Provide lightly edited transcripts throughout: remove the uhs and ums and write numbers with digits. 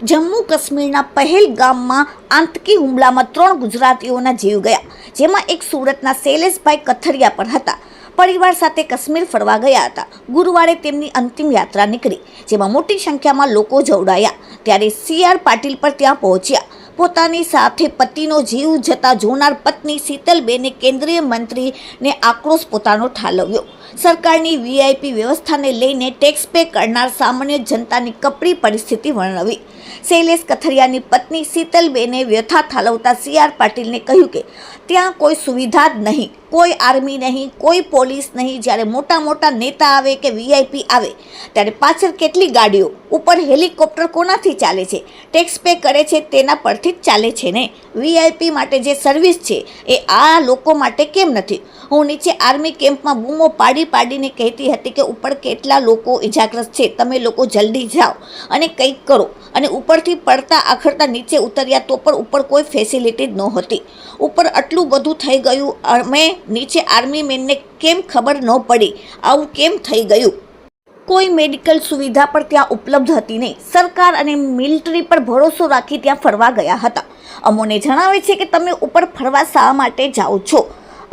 જમ્મુ કાશ્મીરના પહેલગામમાં આતંકી હુમલામાં 3 ગુજરાતીઓના જીવ ગયા, જેમાં એક સુરતના શૈલેષભાઈ કથરિયા પર હતા. પરિવાર સાથે કાશ્મીર ફરવા ગયા હતા. ગુરુવારે તેમની અંતિમ યાત્રા નીકળી, જેમાં મોટી સંખ્યામાં લોકો જોડાયા. ત્યારે CR પાટીલ પર ત્યાં પહોંચ્યા. પોતાની સાથે પતિનો જીવ જતા જોનાર પત્ની શીતલબેને કેન્દ્રીય મંત્રીને આક્રોશ પોતાનો ઠાલવ્યો. સરકારની VIP વ્યવસ્થાને લઈને ટેક્સ પે કરનાર સામાન્ય જનતાની કપરી પરિસ્થિતિ વર્ણવી. શૈલેષ કથરિયાની પત્ની શીતલબેને વ્યથા ઠાલવતા CR પાટીલને કહ્યું કે ત્યાં કોઈ સુવિધા જ નહીં, કોઈ આર્મી નહીં, કોઈ પોલીસ નહીં. જ્યારે મોટા મોટા નેતા આવે કે VIP આવે ત્યારે પાછળ કેટલી ગાડીઓ, ઉપર હેલિકોપ્ટર કોનાથી ચાલે છે? ટેક્સ પે કરે છે તેના પરથી જ ચાલે છે ને. VIP માટે જે સર્વિસ છે એ આ લોકો માટે કેમ નથી? હું નીચે આર્મી કેમ્પમાં બૂમો પાડીને કહેતી હતી કે ઉપર કેટલા લોકો ઇજાગ્રસ્ત છે, તમે લોકો જલ્દી જાઓ અને કંઈક કરો. અને ઉપરથી પડતા આખડતા નીચે ઉતર્યા તો પણ ઉપર કોઈ ફેસિલિટી જ નહોતી. ઉપર આટલું બધું થઈ ગયું, અમે નીચે આર્મી મેનને કેમ ખબર ન પડી? આવું કેમ થઈ ગયું? કોઈ મેડિકલ સુવિધા પણ ત્યાં ઉપલબ્ધ હતી નહીં. સરકાર અને મિલિટરી પર ભરોસો રાખી ત્યાં ફરવા ગયા હતા. અમોને જણાવે છે કે તમે ઉપર ફરવા શા માટે જાઓ છો?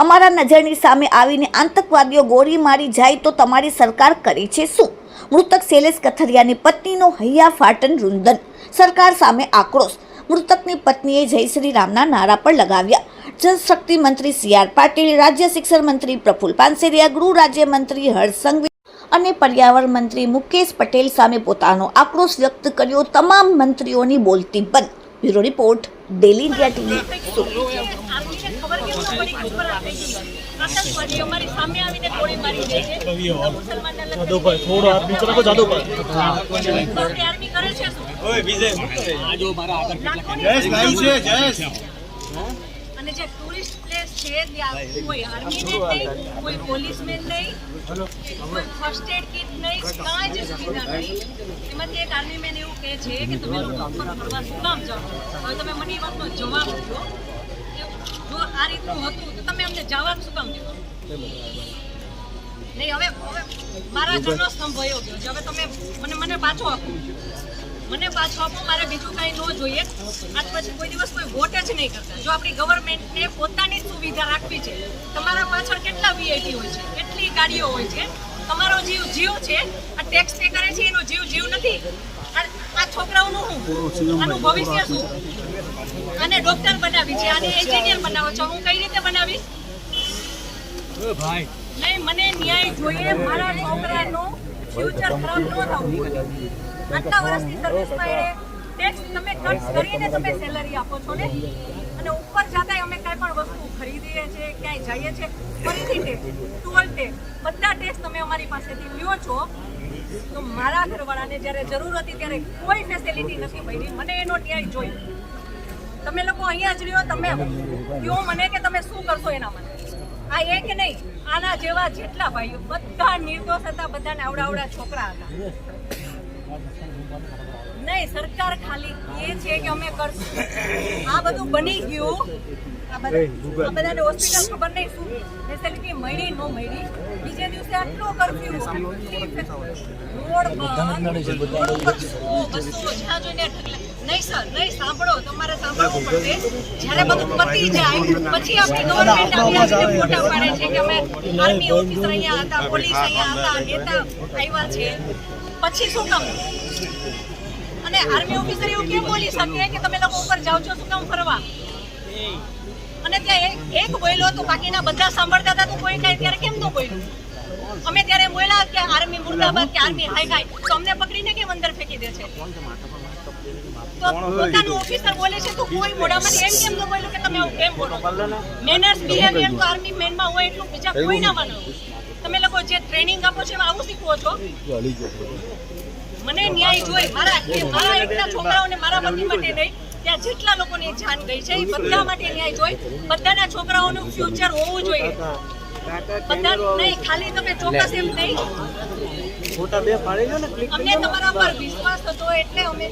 અમારા નજરની સામે આવીને આતંકવાદીઓ ગોળી મારી જાય તો તમારી સરકાર કરે છે શું? મૃતક શૈલેષ કથરિયાની પત્નીનો હૈયા ફાટન રુંદન. સરકાર સામે આક્રોશ. મૃતકની પત્નીએ જય શ્રી રામના નારા પર લગાવ્યા. જળશક્તિ મંત્રી CR પાટીલ, રાજ્ય શિક્ષણ મંત્રી પ્રફુલ્લ પાનસેરિયા, ગૃહ રાજ્યમંત્રી હર્ષ સંઘવી અને પર્યાવરણ મંત્રી મુકેશ પટેલ સામે પોતાનો આક્રોશ વ્યક્ત કર્યો. તમામ મંત્રીઓની બોલતી બંધ. Bureau report, daily India TV. અને જે ટુરિસ્ટ પ્લેસ છે ત્યાં કોઈ આર્મી નહીં, કોઈ પોલીસમેન નહીં, કોઈ ફર્સ્ટ એડ કિટ નહીં, કાંઈ જ સુવિધા નહીં. એમાંથી એક આર્મી મેન એવું કહે છે કે તમે લોકો ઉપર ફરવા શું કામ જાઓ? હવે તમે મને એ વાતનો જવાબ આપો. જો આ રીતનું હતું તો તમે અમને જવાબ શું કામ દીધો? નહીં, હવે મારા ઘરનો સ્તંભ વયો ગયો છે. હવે તમે મને પાછો આપો, મને પાછો આપો. મારે બીજું કાંઈ ન જોઈએ. આજ પછી કોઈ દિવસ કોઈ વોટ જ નહીં કરતા. જો આપણી ગવર્મેન્ટને પોતાની સુવિધા રાખવી છે, તમારા પાછળ કેટલા VIP હોય છે, કેટલી ગાડીઓ હોય છે. તમારો જીવ છે. આ ટેક્સ પે કરે છે એનો જીવ નથી. આ છોકરાઓનું શું? આનું ભવિષ્ય શું? આને ડોક્ટર બનાવી છે, આને એન્જિનિયર બનાવો છો. હું કઈ રીતે બનાવીશ? નહીં, મને ન્યાય જોઈએ. મારા છોકરાનું ફ્યુચર ખરાબ ન થવું જોઈએ. આટલા વર્ષની સર્વિસમાં એને ટેક્સ તમે કટ કરીને તમે સેલરી આપો છો ને, અને ઉપર જતા અમે કાંઈ પણ વસ્તુ ખરીદીએ છીએ, ક્યાંય જઈએ છીએ, ફરીથી ટેક્સ, ટોલ ટેક્સ, બધા ટેક્સ તમે અમારી પાસેથી લ્યો છો. તો મારા ઘરવાળાને જ્યારે જરૂર હતી ત્યારે કોઈ ફેસિલિટી નથી મળી. મને એનો ન્યાય જોઈએ. તમે લોકો અહીંયા જ રહ્યો, તમે કહો મને કે તમે શું કરશો એના માટે. આ એક નહીં, આના જેવા જેટલા ભાઈઓ બધા નિર્દોષ હતા, બધાને આવડા છોકરા હતા. નહીં, સરકાર ખાલી એ છે કે અમે કરશું. આ બધું બની ગયું. આ બધાને હોસ્પિટલ ખબર નહીં શું ફેસિલિટી મળી ન મળી. બીજે દિવસે આટલો કરફ્યુ, રોડ નહીં સર, નહીં સાંભળો, તમારે સાંભળવું પડશે. જ્યારે બધું પતી જાય પછી આપણી ગવર્મેન્ટ આવીને ફોટા પાડે છે કે અમે આર્મી ઓફિસર અહીંયા હતા, પોલીસ અહીંયા હતા, નેતા આવ્યા છે. પછી શું કામ? અને આર્મી ઓફિસર એવું કેમ બોલી શકે કે તમે લોકો ઉપર જાઓ છો શું કામ ફરવા? અને ત્યાં એક બોલ્યો તો બાકીના બધા સાંભળતા હતા તો કોઈ કાંઈ ત્યારે કેમ ન બોલ્યું? અમે ત્યારે બોલ્યા કે આર્મી મુર્દાબાદ કે આર્મી હાય હાય, તો અમને પકડીને કેમ અંદર ફેંકી દે છે? તો પોતાનું ઓફિસર બોલે છે તો કોઈ મોઢામાંથી એમ કેમ ન બોલ્યું કે તમે આવું કેમ બોલો? મેનર્સ બિહેવિયર તો આર્મી મેનમાં હોય એટલું બીજા કોઈ ના માનો. તમે લોકો જે ટ્રેનિંગ આપો છો એમાં આવું શીખવો છો. મને ન્યાય જોઈ. મારા એકના છોકરાઓને મારા પતિ માટે નહીં, ત્યાં જેટલા લોકોની જાન ગઈ છે એ બધા માટે ન્યાય જોઈ. બધાના છોકરાઓનું ફ્યુચર હોવું જોઈએ. બધા નહીં, ખાલી તમે ચોક્કસ એમ નહીં. અમને તમારા પર વિશ્વાસ હતો એટલે અમે